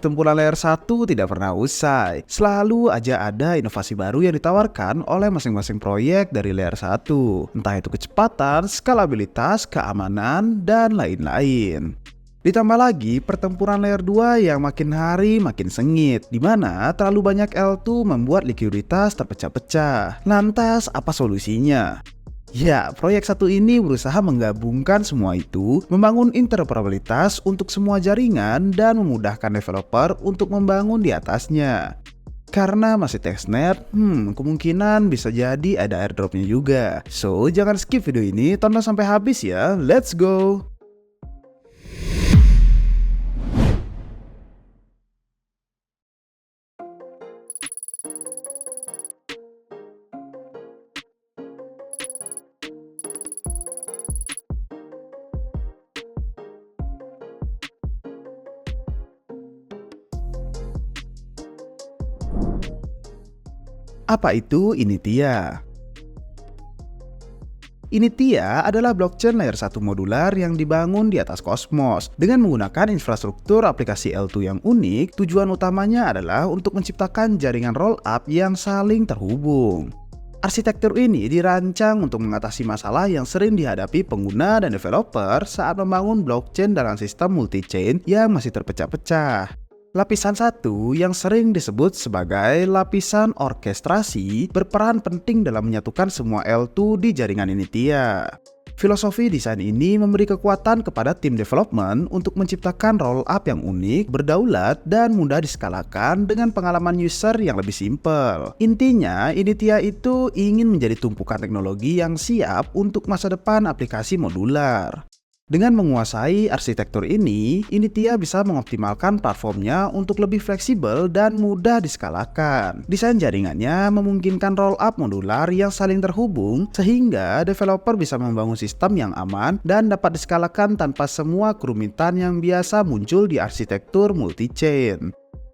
pertempuran layer 1 tidak pernah usai. Selalu aja ada inovasi baru yang ditawarkan oleh masing-masing proyek dari layer 1. Entah itu kecepatan, skalabilitas, keamanan, dan lain-lain. Ditambah lagi pertempuran layer 2 yang makin hari makin sengit, di mana terlalu banyak L2 membuat likuiditas terpecah-pecah. Lantas apa solusinya? Ya, proyek satu ini berusaha menggabungkan semua itu, membangun interoperabilitas untuk semua jaringan dan memudahkan developer untuk membangun di atasnya. Karena masih testnet, kemungkinan bisa jadi ada airdropnya juga. So, jangan skip video ini, tonton sampai habis ya. Let's go! Apa itu Initia? Initia adalah blockchain layer 1 modular yang dibangun di atas Cosmos. Dengan menggunakan infrastruktur aplikasi L2 yang unik, tujuan utamanya adalah untuk menciptakan jaringan roll-up yang saling terhubung. Arsitektur ini dirancang untuk mengatasi masalah yang sering dihadapi pengguna dan developer saat membangun blockchain dalam sistem multi-chain yang masih terpecah-pecah. Lapisan 1 yang sering disebut sebagai lapisan orkestrasi berperan penting dalam menyatukan semua L2 di jaringan Initia. Filosofi desain ini memberi kekuatan kepada tim development untuk menciptakan roll-up yang unik, berdaulat, dan mudah diskalakan dengan pengalaman user yang lebih simpel. Intinya, Initia itu ingin menjadi tumpukan teknologi yang siap untuk masa depan aplikasi modular. Dengan menguasai arsitektur ini, Initia bisa mengoptimalkan platformnya untuk lebih fleksibel dan mudah diskalakan. Desain jaringannya memungkinkan roll-up modular yang saling terhubung, sehingga developer bisa membangun sistem yang aman dan dapat diskalakan tanpa semua kerumitan yang biasa muncul di arsitektur multi-chain.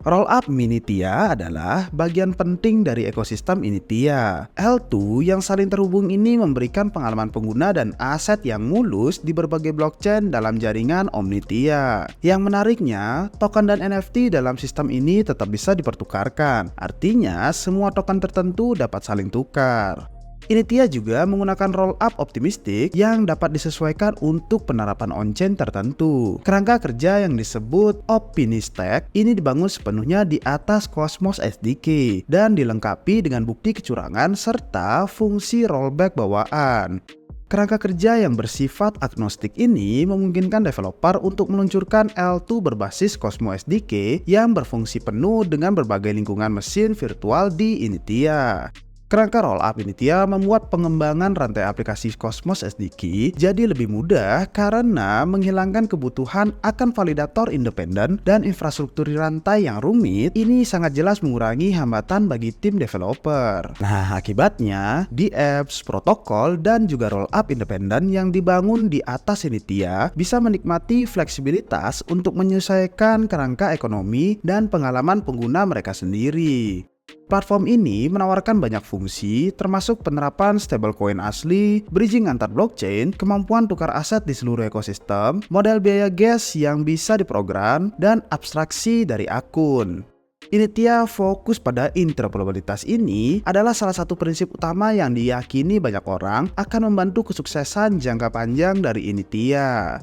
Rollup Minitia adalah bagian penting dari ekosistem Initia. L2 yang saling terhubung ini memberikan pengalaman pengguna dan aset yang mulus di berbagai blockchain dalam jaringan Omnitia. Yang menariknya, token dan NFT dalam sistem ini tetap bisa dipertukarkan. Artinya, semua token tertentu dapat saling tukar. Initia juga menggunakan rollup optimistik yang dapat disesuaikan untuk penerapan on-chain tertentu. Kerangka kerja yang disebut Optimistic ini dibangun sepenuhnya di atas Cosmos SDK dan dilengkapi dengan bukti kecurangan serta fungsi rollback bawaan. Kerangka kerja yang bersifat agnostik ini memungkinkan developer untuk meluncurkan L2 berbasis Cosmos SDK yang berfungsi penuh dengan berbagai lingkungan mesin virtual di Initia. Kerangka rollup Initia membuat pengembangan rantai aplikasi Cosmos SDK jadi lebih mudah karena menghilangkan kebutuhan akan validator independen dan infrastruktur rantai yang rumit. Ini sangat jelas mengurangi hambatan bagi tim developer. Nah, akibatnya di apps, protokol, dan juga rollup independen yang dibangun di atas Initia bisa menikmati fleksibilitas untuk menyesuaikan kerangka ekonomi dan pengalaman pengguna mereka sendiri. Platform ini menawarkan banyak fungsi, termasuk penerapan stablecoin asli, bridging antar blockchain, kemampuan tukar aset di seluruh ekosistem, model biaya gas yang bisa diprogram, dan abstraksi dari akun. Initia fokus pada interoperabilitas ini adalah salah satu prinsip utama yang diyakini banyak orang akan membantu kesuksesan jangka panjang dari Initia.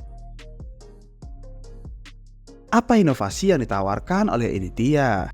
Apa inovasi yang ditawarkan oleh Initia?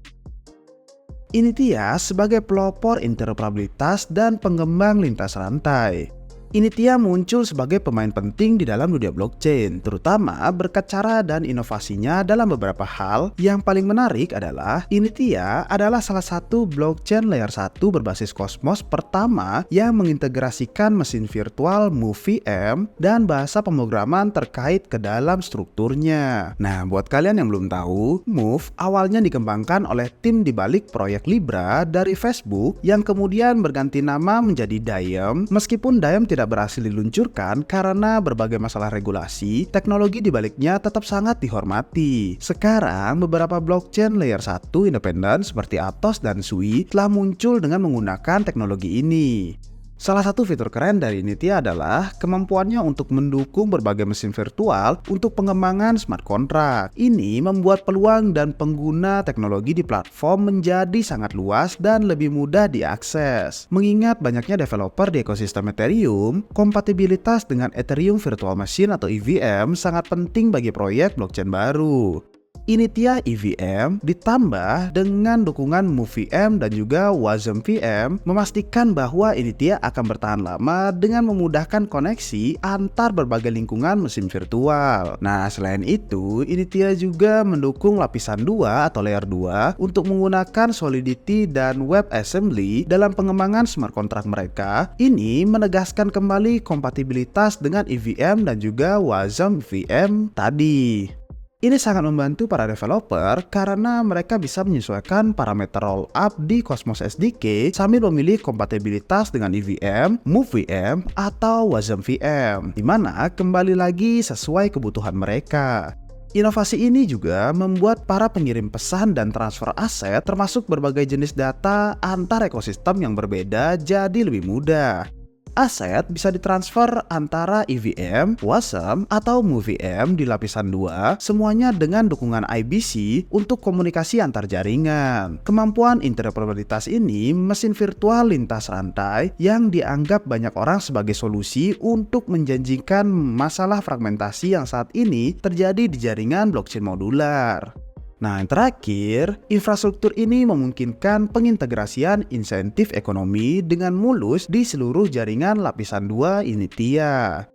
Initia sebagai pelopor interoperabilitas dan pengembang lintas rantai. Initia muncul sebagai pemain penting di dalam dunia blockchain, terutama berkat cara dan inovasinya dalam beberapa hal. Yang paling menarik adalah Initia adalah salah satu blockchain layer 1 berbasis Cosmos pertama yang mengintegrasikan mesin virtual MoveVM dan bahasa pemrograman terkait ke dalam strukturnya. Nah, buat kalian yang belum tahu, Move awalnya dikembangkan oleh tim di balik proyek Libra dari Facebook yang kemudian berganti nama menjadi Diem. Meskipun Diem tidak berhasil diluncurkan karena berbagai masalah regulasi, teknologi di baliknya tetap sangat dihormati. Sekarang, beberapa blockchain layer 1 independen seperti Atos dan Sui telah muncul dengan menggunakan teknologi ini. Salah satu fitur keren dari Nithya adalah kemampuannya untuk mendukung berbagai mesin virtual untuk pengembangan smart contract. Ini membuat peluang dan pengguna teknologi di platform menjadi sangat luas dan lebih mudah diakses. Mengingat banyaknya developer di ekosistem Ethereum, kompatibilitas dengan Ethereum Virtual Machine atau EVM sangat penting bagi proyek blockchain baru. Nithya EVM ditambah dengan dukungan MoveVM dan juga Wasm VM memastikan bahwa Nithya akan bertahan lama dengan memudahkan koneksi antar berbagai lingkungan mesin virtual. Nah, selain itu, Nithya juga mendukung lapisan 2 atau layer 2 untuk menggunakan Solidity dan WebAssembly dalam pengembangan smart contract mereka. Ini menegaskan kembali kompatibilitas dengan EVM dan juga Wasm VM tadi. Ini sangat membantu para developer karena mereka bisa menyesuaikan parameter rollup di Cosmos SDK sambil memilih kompatibilitas dengan EVM, MoveVM, atau Wasm VM, di mana kembali lagi sesuai kebutuhan mereka. Inovasi ini juga membuat para pengirim pesan dan transfer aset termasuk berbagai jenis data antar ekosistem yang berbeda jadi lebih mudah. Aset bisa ditransfer antara EVM, Wasm, atau MoveVM di lapisan 2, semuanya dengan dukungan IBC untuk komunikasi antar jaringan. Kemampuan interoperabilitas ini mesin virtual lintas rantai yang dianggap banyak orang sebagai solusi untuk menjanjikan masalah fragmentasi yang saat ini terjadi di jaringan blockchain modular. Nah, yang terakhir, infrastruktur ini memungkinkan pengintegrasian insentif ekonomi dengan mulus di seluruh jaringan lapisan 2 Nithya.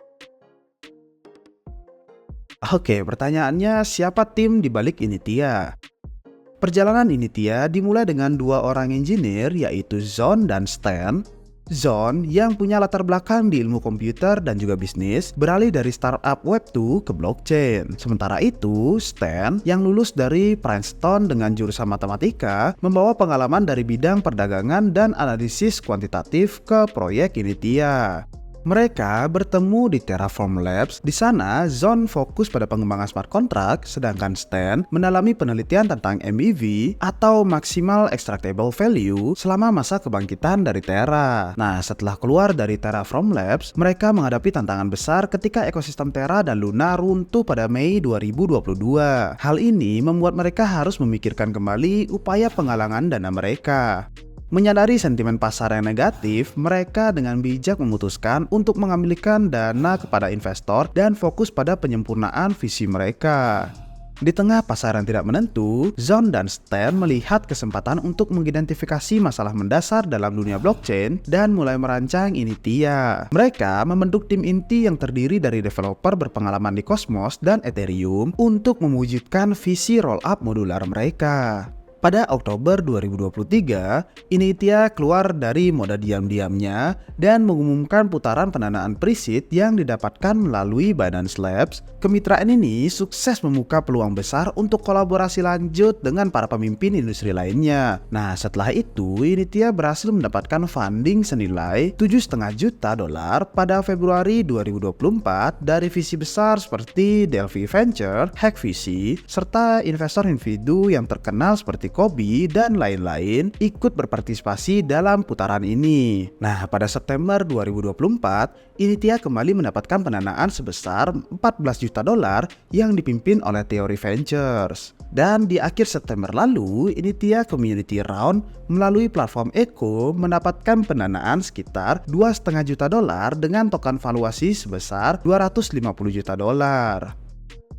Oke, pertanyaannya, siapa tim di balik Nithya? Perjalanan Nithya dimulai dengan 2 orang engineer yaitu Zon dan Stan. Zon yang punya latar belakang di ilmu komputer dan juga bisnis beralih dari startup Web2 ke blockchain. Sementara itu, Stan yang lulus dari Princeton dengan jurusan matematika membawa pengalaman dari bidang perdagangan dan analisis kuantitatif ke proyek Nithya. Mereka bertemu di Terraform Labs. Di sana, Zon fokus pada pengembangan smart contract, sedangkan Stan mendalami penelitian tentang MEV atau Maximal Extractable Value selama masa kebangkitan dari Terra. Nah, setelah keluar dari Terraform Labs, mereka menghadapi tantangan besar ketika ekosistem Terra dan Luna runtuh pada Mei 2022. Hal ini membuat mereka harus memikirkan kembali upaya penggalangan dana mereka. Menyadari sentimen pasar yang negatif, mereka dengan bijak memutuskan untuk mengambilkan dana kepada investor dan fokus pada penyempurnaan visi mereka. Di tengah pasar yang tidak menentu, Zon dan Stan melihat kesempatan untuk mengidentifikasi masalah mendasar dalam dunia blockchain dan mulai merancang Nithya. Mereka membentuk tim inti yang terdiri dari developer berpengalaman di Cosmos dan Ethereum untuk mewujudkan visi rollup modular mereka. Pada Oktober 2023, Nithya keluar dari mode diam-diamnya dan mengumumkan putaran pendanaan pre-seed yang didapatkan melalui Binance Labs. Kemitraan ini sukses membuka peluang besar untuk kolaborasi lanjut dengan para pemimpin industri lainnya. Nah, setelah itu, Nithya berhasil mendapatkan funding senilai $7,5 juta pada Februari 2024 dari visi besar seperti Delphi Venture, Hack VC, serta investor individu yang terkenal seperti Kobe dan lain-lain ikut berpartisipasi dalam putaran ini. Nah, pada September 2024, Nithya kembali mendapatkan pendanaan sebesar $14 juta yang dipimpin oleh Theory Ventures. Dan di akhir September lalu, Nithya Community Round melalui platform Echo mendapatkan pendanaan sekitar $2,5 juta dengan token valuasi sebesar $250 juta.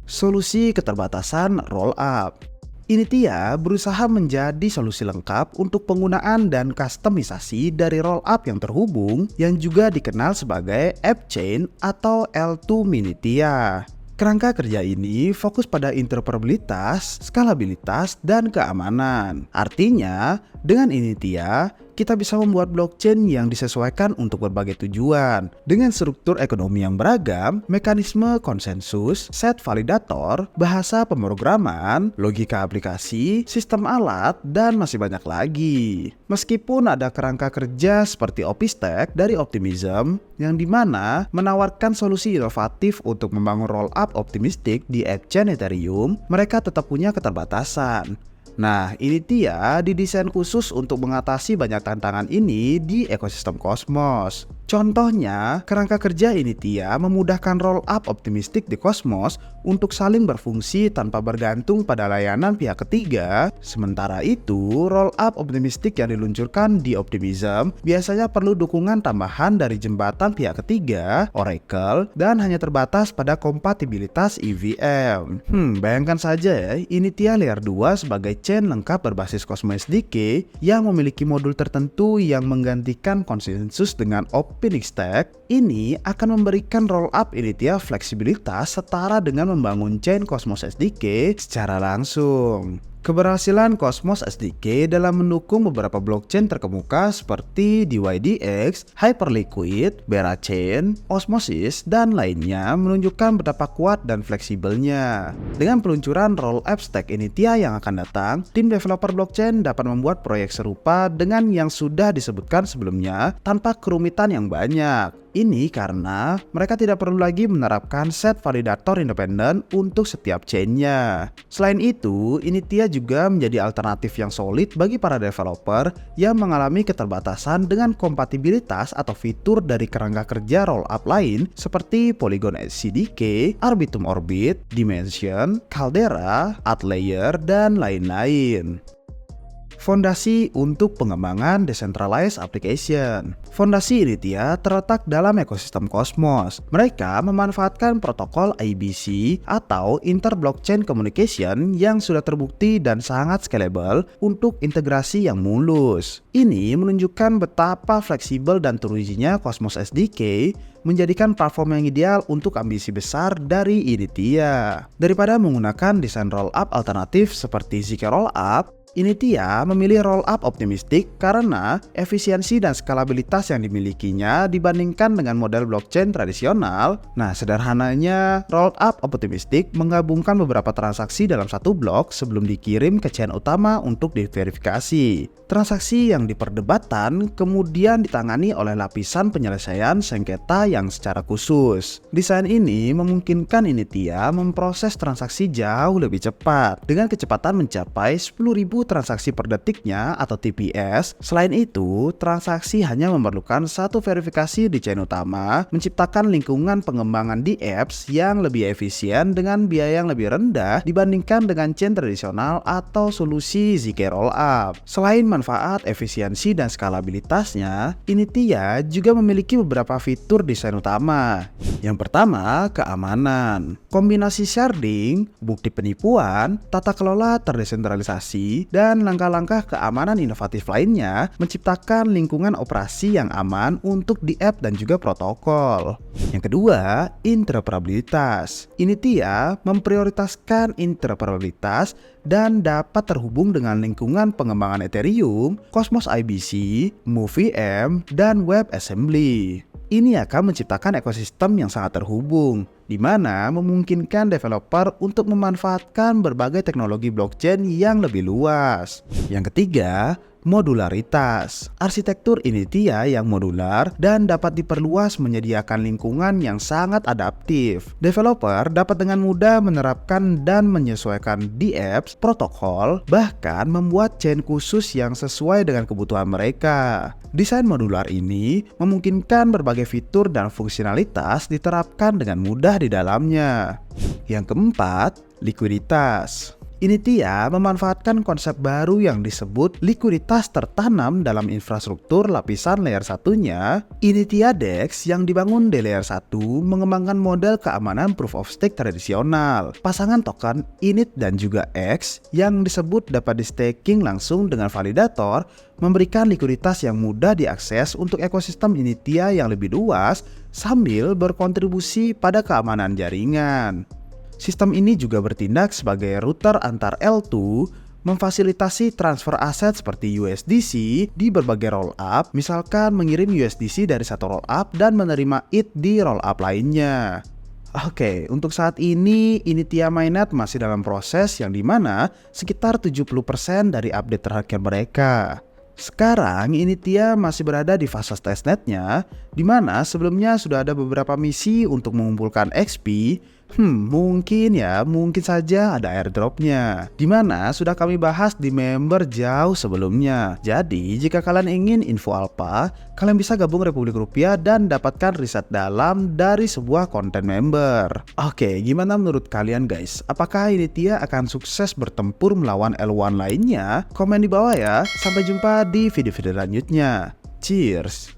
Solusi keterbatasan rollup. Nithya berusaha menjadi solusi lengkap untuk penggunaan dan kustomisasi dari rollup yang terhubung yang juga dikenal sebagai App Chain atau L2 Nithya. Kerangka kerja ini fokus pada interoperabilitas, skalabilitas, dan keamanan. Artinya, dengan Nithya, kita bisa membuat blockchain yang disesuaikan untuk berbagai tujuan. Dengan struktur ekonomi yang beragam, mekanisme konsensus, set validator, bahasa pemrograman, logika aplikasi, sistem alat, dan masih banyak lagi. Meskipun ada kerangka kerja seperti OpiStack dari Optimism, yang dimana menawarkan solusi inovatif untuk membangun rollup optimistik di AppChain Ethereum, mereka tetap punya keterbatasan. Nah, Initia didesain khusus untuk mengatasi banyak tantangan ini di ekosistem Cosmos. Contohnya, kerangka kerja Initia memudahkan roll-up optimistik di Cosmos untuk saling berfungsi tanpa bergantung pada layanan pihak ketiga. Sementara itu, roll-up optimistik yang diluncurkan di Optimism biasanya perlu dukungan tambahan dari jembatan pihak ketiga, Oracle, dan hanya terbatas pada kompatibilitas EVM. Bayangkan saja ya, Initia Layer 2 sebagai chain lengkap berbasis Cosmos SDK yang memiliki modul tertentu yang menggantikan konsensus dengan Phoenix Stack. Ini akan memberikan rollup Initia fleksibilitas setara dengan membangun chain Cosmos SDK secara langsung. Keberhasilan Cosmos SDK dalam mendukung beberapa blockchain terkemuka seperti DYDX, Hyperliquid, Berachain, Osmosis, dan lainnya menunjukkan betapa kuat dan fleksibelnya. Dengan peluncuran rollup stack Initia yang akan datang, tim developer blockchain dapat membuat proyek serupa dengan yang sudah disebutkan sebelumnya tanpa kerumitan yang banyak. Ini karena mereka tidak perlu lagi menerapkan set validator independen untuk setiap chainnya. Selain itu, Initia juga menjadi alternatif yang solid bagi para developer yang mengalami keterbatasan dengan kompatibilitas atau fitur dari kerangka kerja rollup lain seperti Polygon CDK, Arbitrum Orbit, Dimension, Caldera, Adlayer, dan lain-lain. Fondasi untuk pengembangan decentralized application. Fondasi Initia terletak dalam ekosistem Cosmos. Mereka memanfaatkan protokol IBC atau Inter-Blockchain Communication yang sudah terbukti dan sangat scalable untuk integrasi yang mulus. Ini menunjukkan betapa fleksibel dan terujinya Cosmos SDK menjadikan platform yang ideal untuk ambisi besar dari Initia. Daripada menggunakan desain rollup alternatif seperti ZK Rollup, Initia memilih rollup optimistik karena efisiensi dan skalabilitas yang dimilikinya dibandingkan dengan model blockchain tradisional. Nah, sederhananya, rollup optimistik menggabungkan beberapa transaksi dalam satu blok sebelum dikirim ke chain utama untuk diverifikasi. Transaksi yang diperdebatkan kemudian ditangani oleh lapisan penyelesaian sengketa yang secara khusus. Desain ini memungkinkan Initia memproses transaksi jauh lebih cepat dengan kecepatan mencapai 10.000 transaksi per detiknya atau TPS. Selain itu, transaksi hanya memerlukan satu verifikasi di chain utama, menciptakan lingkungan pengembangan di apps yang lebih efisien dengan biaya yang lebih rendah dibandingkan dengan chain tradisional atau solusi ZK Rollup. Selain manfaat, efisiensi, dan skalabilitasnya, Initia juga memiliki beberapa fitur desain utama. Yang pertama, keamanan. Kombinasi sharding, bukti penipuan, tata kelola terdesentralisasi, dan langkah-langkah keamanan inovatif lainnya menciptakan lingkungan operasi yang aman untuk di app dan juga protokol. Yang kedua, interoperabilitas. Initia memprioritaskan interoperabilitas dan dapat terhubung dengan lingkungan pengembangan Ethereum, Cosmos IBC, MoveVM, dan WebAssembly. Ini akan menciptakan ekosistem yang sangat terhubung, di mana memungkinkan developer untuk memanfaatkan berbagai teknologi blockchain yang lebih luas. Yang ketiga, modularitas. Arsitektur Initia yang modular dan dapat diperluas menyediakan lingkungan yang sangat adaptif. Developer dapat dengan mudah menerapkan dan menyesuaikan di apps, protokol, bahkan membuat chain khusus yang sesuai dengan kebutuhan mereka. Desain modular ini memungkinkan berbagai fitur dan fungsionalitas diterapkan dengan mudah di dalamnya. Yang keempat, likuiditas. Initia memanfaatkan konsep baru yang disebut likuiditas tertanam dalam infrastruktur lapisan layer satunya. Initia DEX yang dibangun di layer 1 mengembangkan model keamanan proof of stake tradisional. Pasangan token init dan juga X yang disebut dapat di-staking langsung dengan validator memberikan likuiditas yang mudah diakses untuk ekosistem Initia yang lebih luas sambil berkontribusi pada keamanan jaringan. Sistem ini juga bertindak sebagai router antar L2, memfasilitasi transfer aset seperti USDC di berbagai rollup, misalkan mengirim USDC dari satu rollup dan menerima it di rollup lainnya. Oke, untuk saat ini Initia Mainnet masih dalam proses yang dimana sekitar 70% dari update terakhir mereka. Sekarang Initia masih berada di fase testnetnya, di mana sebelumnya sudah ada beberapa misi untuk mengumpulkan XP, Mungkin saja ada airdropnya, dimana sudah kami bahas di member jauh sebelumnya. Jadi, jika kalian ingin info alpha, kalian bisa gabung Republik Rupiah dan dapatkan riset dalam dari sebuah konten member. Oke, gimana menurut kalian guys? Apakah Initya akan sukses bertempur melawan L1 lainnya? Komen di bawah ya. Sampai jumpa di video-video selanjutnya. Cheers!